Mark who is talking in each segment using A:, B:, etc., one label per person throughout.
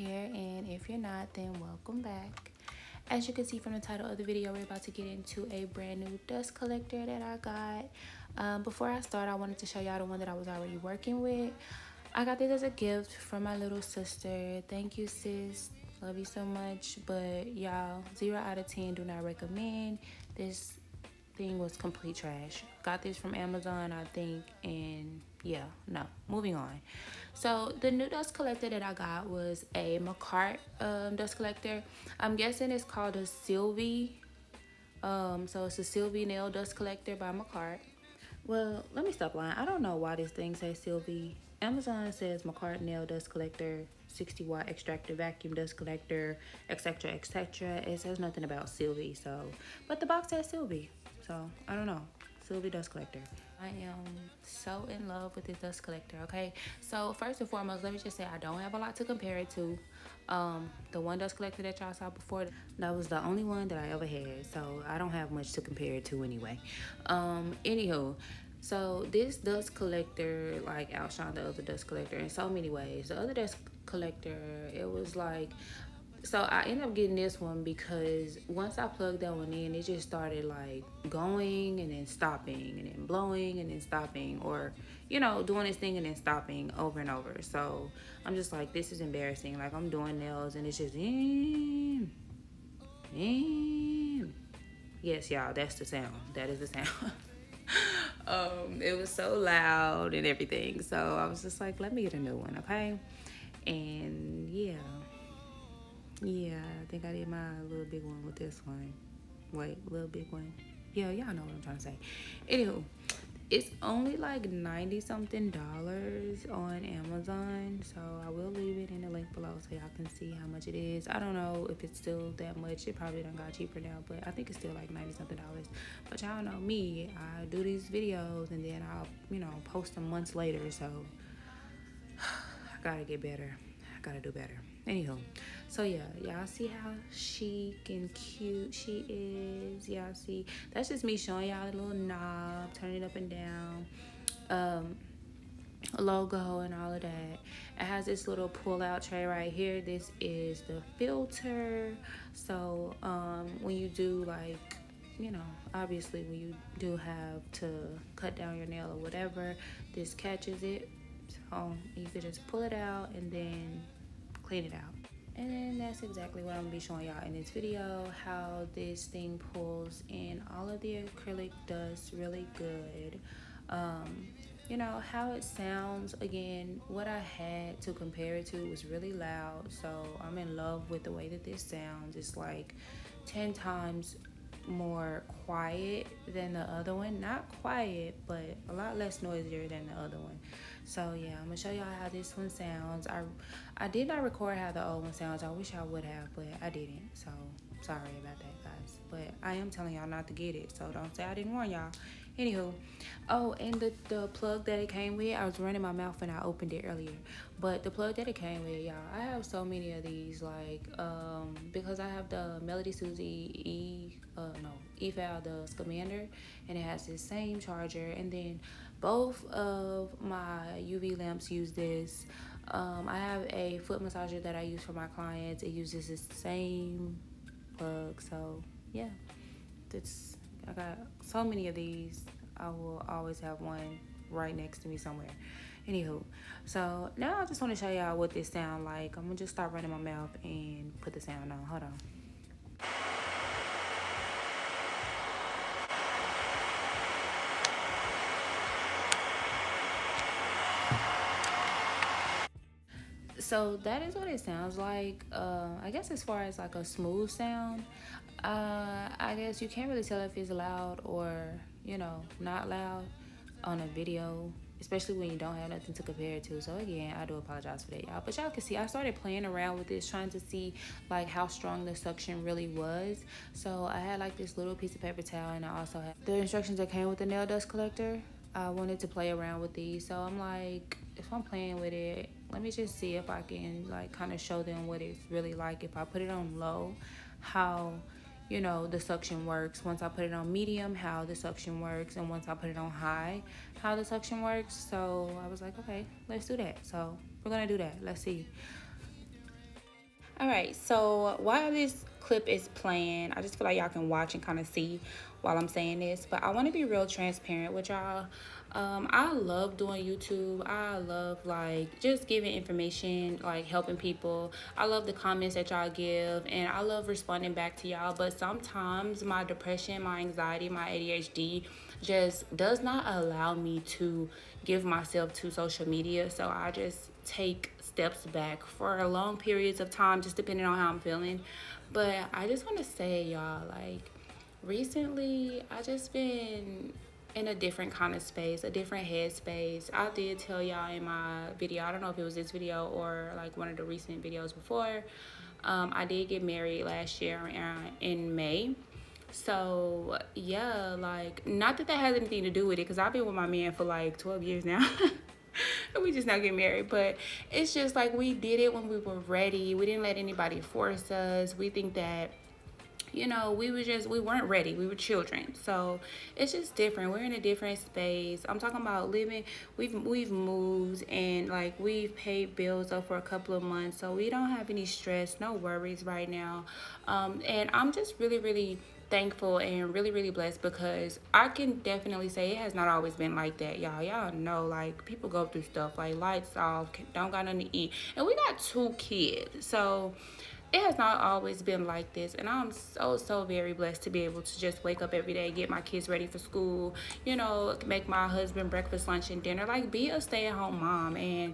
A: here, and if you're not, then welcome back. As you can see from the title of the video, we're about to get into a brand new dust collector that I got. Before I start, I wanted to show y'all the one that I was already working with. I got this as a gift from my little sister. Thank you, sis. Love you so much. But y'all, 0 out of 10 do not recommend. This thing was complete trash. Got this from Amazon, I think, and yeah, no. Moving on. So the new dust collector that I got was a Makartt dust collector. I'm guessing it's called a Sylvie. So it's a Sylvie nail dust collector by Makartt. Well, let me stop lying. I don't know why this thing says Sylvie. Amazon says Makartt nail dust collector, 60-watt extractor vacuum dust collector, etc., etc. It says nothing about Sylvie, so, but the box says Sylvie, so I don't know. Sylvie dust collector. I am so in love with this dust collector. Okay, so first and foremost, let me just say I don't have a lot to compare it to. The one dust collector that y'all saw before, that was the only one that I ever had, so I don't have much to compare it to anyway. Anywho, so this dust collector like outshined the other dust collector in so many ways. The other dust collector, it was like, so I ended up getting this one because once I plugged that one in, it just started like going and then stopping and then blowing and then stopping, or, you know, doing this thing and then stopping over and over. So I'm just like, this is embarrassing. Like, I'm doing nails and it's just, yes, y'all, that's the sound. That is the sound. It was so loud and everything. So I was just like, let me get a new one, okay? And yeah, I think I did my little big one with this one. Wait, little big one. Yeah, y'all know what I'm trying to say. Anywho, it's only like 90 something dollars on Amazon, so I will leave it in the link below so y'all can see how much it is. I don't know if it's still that much. It probably done got cheaper now, but I think it's still like 90 something dollars. But y'all know me, I do these videos and then I'll, you know, post them months later, so I gotta get better. I gotta do better. Anywho, so yeah, y'all see how chic and cute she is. Y'all see, that's just me showing y'all a little knob, turning it up and down, logo and all of that. It has this little pull out tray right here. This is the filter. So when you do, like, you know, obviously when you do have to cut down your nail or whatever, this catches it. So you could just pull it out and then clean it out. And then that's exactly what I'm gonna be showing y'all in this video, how this thing pulls in all of the acrylic dust really good. You know how it sounds. Again, what I had to compare it to was really loud, so I'm in love with the way that this sounds. It's like 10 times more quiet than the other one. Not quiet, but a lot less noisier than the other one. So yeah, I'm gonna show y'all how this one sounds. I did not record how the old one sounds. I wish I would have, but I didn't, so sorry about that, guys. But I am telling y'all not to get it, so don't say I didn't warn y'all. Anywho, oh, and the plug that it came with, I was running my mouth when I opened it earlier, but the plug that it came with, y'all, I have so many of these, like, because I have the Melody Susie eval, the Scamander, and it has this same charger, and then both of my UV lamps use this. I have a foot massager that I use for my clients. It uses the same plug, so yeah, I got so many of these. I will always have one right next to me somewhere. Anywho, so now I just want to show y'all what this sound like. I'm gonna just start running my mouth and put the sound on. Hold on. So that is what it sounds like. I guess as far as like a smooth sound, I guess you can't really tell if it's loud or, you know, not loud on a video, especially when you don't have nothing to compare it to. So again, I do apologize for that, y'all. But y'all can see I started playing around with this, trying to see like how strong the suction really was. So I had like this little piece of paper towel, and I also had the instructions that came with the nail dust collector. I wanted to play around with these, so I'm like, if I'm playing with it, let me just see if I can like kind of show them what it's really like if I put it on low, how, you know, the suction works. Once I put it on medium, how the suction works, and once I put it on high, how the suction works. So I was like, okay, let's do that. So we're gonna do that. Let's see. All right, so while this clip is playing, I just feel like y'all can watch and kind of see while I'm saying this, but I want to be real transparent with y'all. I love doing YouTube. I love like just giving information, like helping people. I love the comments that y'all give, and I love responding back to y'all. But sometimes my depression, my anxiety, my ADHD just does not allow me to give myself to social media. So I just take steps back for long periods of time, just depending on how I'm feeling. But I just want to say, y'all, like, recently, I just been in a different kind of space, a different headspace. I did tell y'all in my video, I don't know if it was this video or like one of the recent videos before, I did get married last year in May. So yeah, like, not that that has anything to do with it, because I've been with my man for like 12 years now. And we just now get married, but it's just like we did it when we were ready. We didn't let anybody force us. We think that, you know, we weren't ready. We were children. So it's just different. We're in a different space. I'm talking about living. We've moved, and like we've paid bills up for a couple of months, so we don't have any stress, no worries right now. And I'm just really, really thankful and really, really blessed, because I can definitely say it has not always been like that, y'all. Y'all know, like, people go through stuff like lights off, don't got nothing to eat, and we got 2 kids. So it has not always been like this, and I'm so very blessed to be able to just wake up every day, get my kids ready for school, you know, make my husband breakfast, lunch, and dinner, like be a stay-at-home mom. And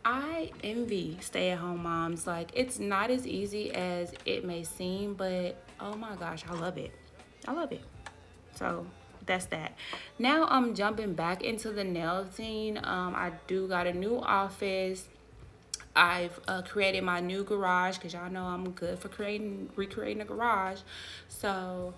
A: I envy stay-at-home moms. Like, it's not as easy as it may seem, but oh my gosh, I love it. I love it. So that's that. Now I'm jumping back into the nail scene. I do got a new office. I've created my new garage, because y'all know I'm good for recreating a garage. So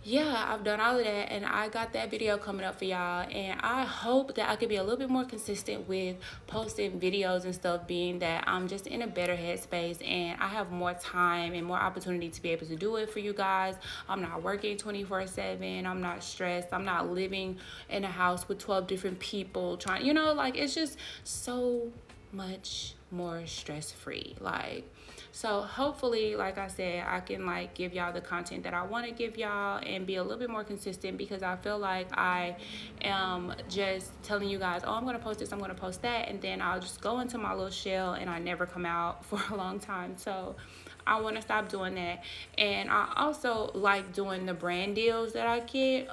A: yeah, I've done all of that, and I got that video coming up for y'all, and I hope that I could be a little bit more consistent with posting videos and stuff, being that I'm just in a better headspace and I have more time and more opportunity to be able to do it for you guys. I'm not working 24/7. I'm not stressed. I'm not living in a house with 12 different people trying, you know, like, it's just so much more stress free. Like, so hopefully, like I said, I can like give y'all the content that I want to give y'all and be a little bit more consistent, because I feel like I am just telling you guys, oh, I'm going to post this, I'm going to post that, and then I'll just go into my little shell and I never come out for a long time. So I want to stop doing that. And I also like doing the brand deals that I get.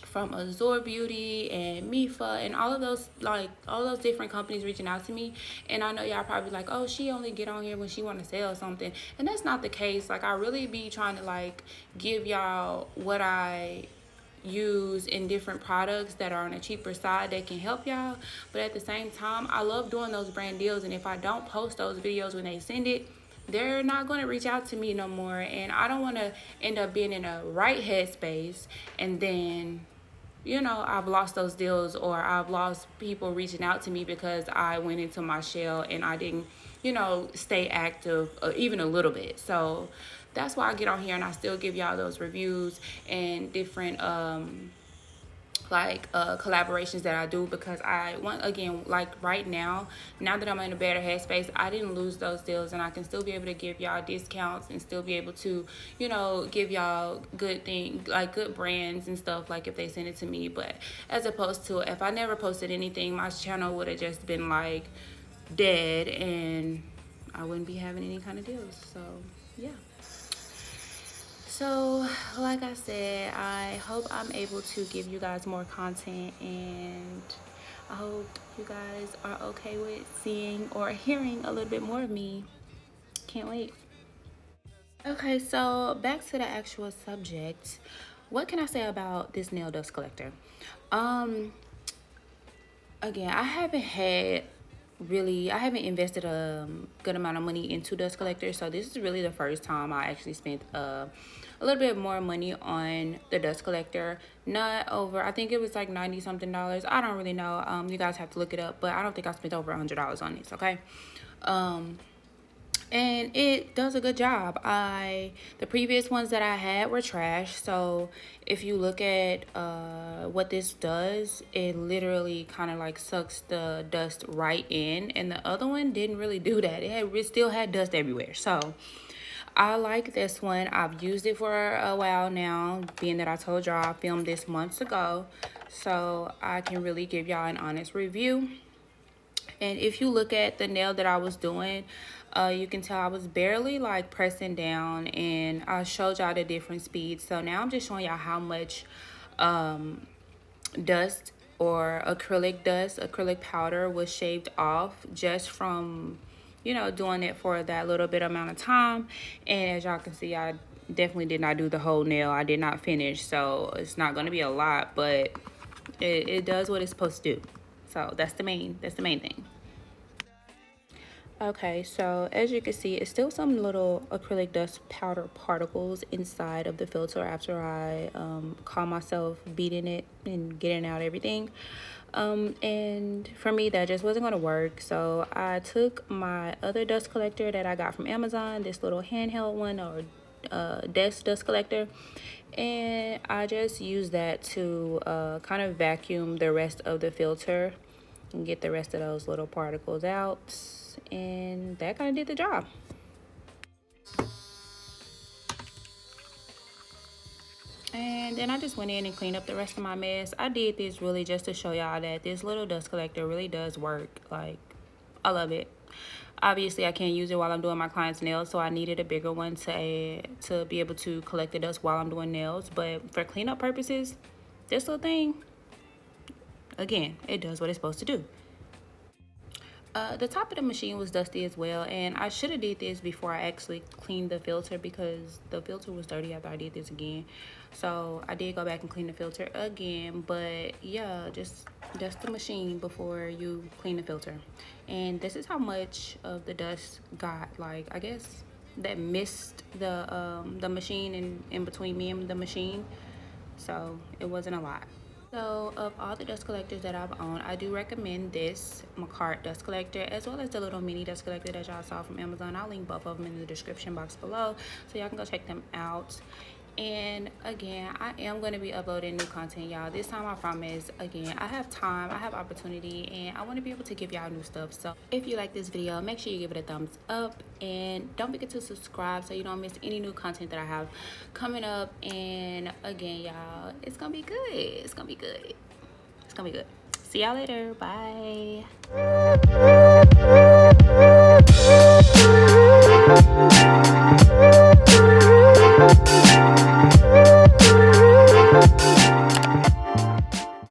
A: From Azure Beauty and Mifa and all of those, like all those different companies reaching out to me. And I know y'all probably like, oh, she only get on here when she want to sell something, and that's not the case. Like, I really be trying to like give y'all what I use in different products that are on a cheaper side that can help y'all. But at the same time, I love doing those brand deals, and if I don't post those videos when they send it, they're not going to reach out to me no more. And I don't want to end up being in a right headspace, and then, you know, I've lost those deals, or I've lost people reaching out to me because I went into my shell and I didn't, you know, stay active even a little bit. So that's why I get on here and I still give y'all those reviews and different collaborations that I do, because I want, again, like right now that I'm in a better headspace, I didn't lose those deals, and I can still be able to give y'all discounts and still be able to, you know, give y'all good things, like good brands and stuff, like if they send it to me. But as opposed to if I never posted anything, my channel would have just been like dead, and I wouldn't be having any kind of deals. So yeah. So, like I said, I hope I'm able to give you guys more content, and I hope you guys are okay with seeing or hearing a little bit more of me. Can't wait. Okay, so back to the actual subject. What can I say about this nail dust collector? Um, Again, I haven't invested a good amount of money into dust collectors, so this is really the first time I actually spent a little bit more money on the dust collector. Not over, I think it was like 90 something dollars. I don't really know. You guys have to look it up, but I don't think I spent over $100 on this. Okay. and it does a good job. The previous ones that I had were trash, so if you look at what this does, it literally kind of like sucks the dust right in, and the other one didn't really do that. It still had dust everywhere. So I like this one. I've used it for a while now, being that I told y'all I filmed this months ago, so I can really give y'all an honest review. And if you look at the nail that I was doing, you can tell I was barely like pressing down, and I showed y'all the different speeds. So now I'm just showing y'all how much dust or acrylic powder was shaved off just from, you know, doing it for that little bit amount of time. And as y'all can see, I definitely did not do the whole nail. I did not finish, so it's not going to be a lot, but it does what it's supposed to do. So that's the main thing. Okay, so as you can see, it's still some little acrylic dust powder particles inside of the filter after I caught myself beating it and getting out everything. And for me, that just wasn't going to work. So I took my other dust collector that I got from Amazon, this little handheld one, or desk dust collector, and I just used that to kind of vacuum the rest of the filter and get the rest of those little particles out, and that kind of did the job. And then I just went in and cleaned up the rest of my mess. I did this really just to show y'all that this little dust collector really does work. Like, I love it. Obviously, I can't use it while I'm doing my client's nails, so I needed a bigger one to be able to collect the dust while I'm doing nails. But for cleanup purposes, this little thing, again, it does what it's supposed to do. The top of the machine was dusty as well, and I should have did this before I actually cleaned the filter because the filter was dirty after I did this again. So I did go back and clean the filter again, but yeah, just dust the machine before you clean the filter. And this is how much of the dust got. Like, I guess that missed the machine in between me and the machine, so it wasn't a lot. So of all the dust collectors that I've owned, I do recommend this Makartt dust collector as well as the little mini dust collector that y'all saw from Amazon. I'll link both of them in the description box below so y'all can go check them out. And again, I am going to be uploading new content, y'all. This time I promise. Again, I have time, I have opportunity, and I want to be able to give y'all new stuff. So if you like this video, make sure you give it a thumbs up, and don't forget to subscribe so you don't miss any new content that I have coming up. And again, y'all, it's gonna be good. It's gonna be good. It's gonna be good. See y'all later. Bye.